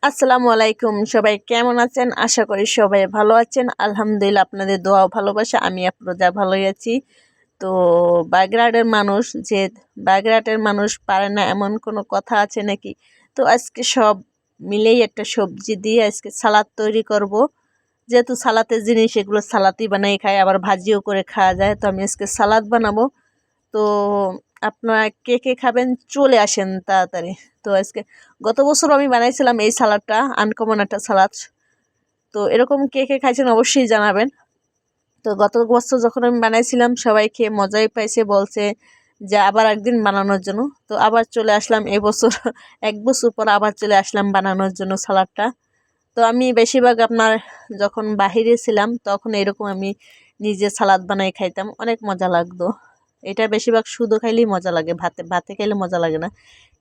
আসসালামু আলাইকুম, সবাই কেমন আছেন? আশা করি সবাই ভালো আছেন। আলহামদুলিল্লাহ, আপনাদের দোয়া ও ভালোবাসা আমি আপনারা ভালোই আছি। তো বাগেরহাটের মানুষ পারে না এমন কোনো কথা আছে নাকি? তো আজকে সব মিলেই একটা সবজি দিয়ে আজকে সালাদ তৈরি করব। যেহেতু সালাতের জিনিস, এগুলো সালাদই বানাই খাই, আবার ভাজিও করে খাওয়া যায়। তো আমি আজকে সালাদ বানাবো। তো আপনারা কে কে খাবেন চলে আসেন তাড়াতাড়ি। তো আজকে গত বছর আমি বানাইছিলাম এই সালাদটা, আনকমন একটা সালাদ। তো এরকম কে কে খাইছেন অবশ্যই জানাবেন। তো গত বছর যখন আমি বানাইছিলাম সবাই খেয়ে মজাই পাইছে, বলছে যে আবার একদিন বানানোর জন্য। তো আবার চলে আসলাম এবছর এক বছর পর আবার চলে আসলাম বানানোর জন্য সালাদটা। তো আমি বেশিরভাগ আপনার যখন বাহিরে ছিলাম তখন এরকম আমি নিজে সালাদ বানাই খাইতাম, অনেক মজা লাগতো। এটা বেশিরভাগ শুধু খাইলেই মজা লাগে, ভাতে ভাতে খাইলে মজা লাগে না।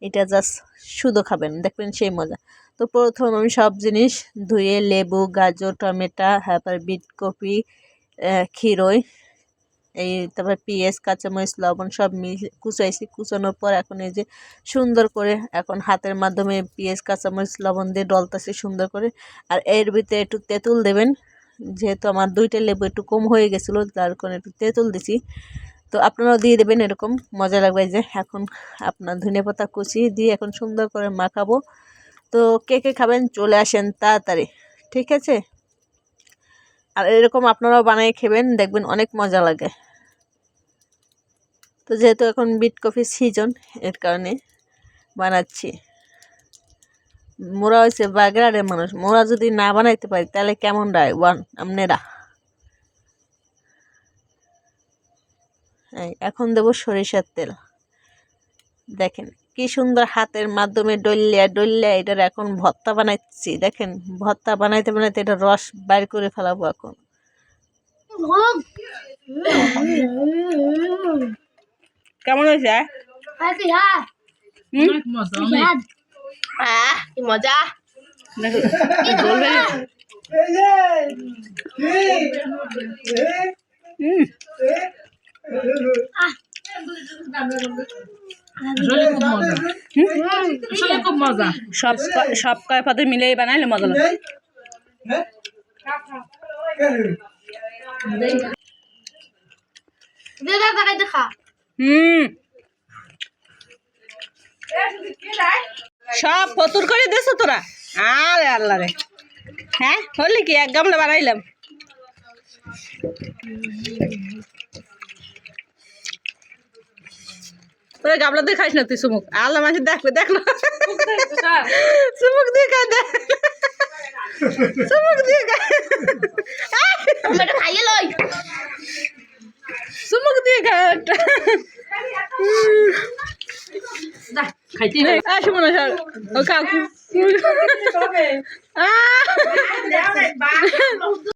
এটা জাস্ট শুধু খাবেন, দেখবেন সেই মজা। তো প্রথম আমি সব জিনিস ধুয়ে লেবু, গাজর, টমেটো, তারপর বিটকপি, খিরই, এই তারপর পেঁয়াজ, কাঁচামরিচ, লবণ সব কুচাইছি। কুচানোর পর এখন এই যে সুন্দর করে এখন হাতের মাধ্যমে পেঁয়াজ, কাঁচামরিচ, লবণ দিয়ে ডলতাছি সুন্দর করে। আর এর ভিতরে একটু তেঁতুল দেবেন, যেহেতু আমার দুইটা লেবু একটু কম হয়ে গেছিলো যার কারণে একটু তেঁতুল দিছি। তো আপনারাও দিয়ে দেবেন, এরকম মজা লাগবে। যে এখন আপনার ধনেপাতা কুচি দিয়ে এখন সুন্দর করে মাখাবো। তো কে কে খাবেন চলে আসেন তাড়াতাড়ি, ঠিক আছে? আর এরকম আপনারাও বানিয়ে খাবেন, দেখবেন অনেক মজা লাগে। তো যেহেতু এখন বিট কফি সিজন, এর কারণে বানাচ্ছি। মোরা হয়েছে বাগেরহাটের মানুষ, মোরা যদি না বানাইতে পারি তাহলে কেমন রায় আপনারা? এখন দেবো সরিষার তেল। দেখেন কি সুন্দর হাতের মাধ্যমে ডলিয়া ডলিয়া এটার এখন ভর্তা বানাচ্ছি। দেখেন ভর্তা বানাইতে বানাইতে এটা রস বাইর করে ফেলাবো এখন। কেমন হয়েছে? মজা। খুব মজা, সব কয় পদে মিলে বানাইলে মজা লাগে। সব ফতুর করে দিছো তোরা? আরে আল্লাহ রে, হ্যাঁ হলি কি এক গামলা বানাইলাম। তোরা গামলা দিয়ে খাইস না তুই, চুমুক আল্লাহ মাসে দেখবে, দেখলো চুমুক দিয়ে খাই, দেখ চুমুক দিয়ে খাইয়ে লই, চুমুক দিয়ে খাই একটা খাইতে আসো মনে হয় কাকু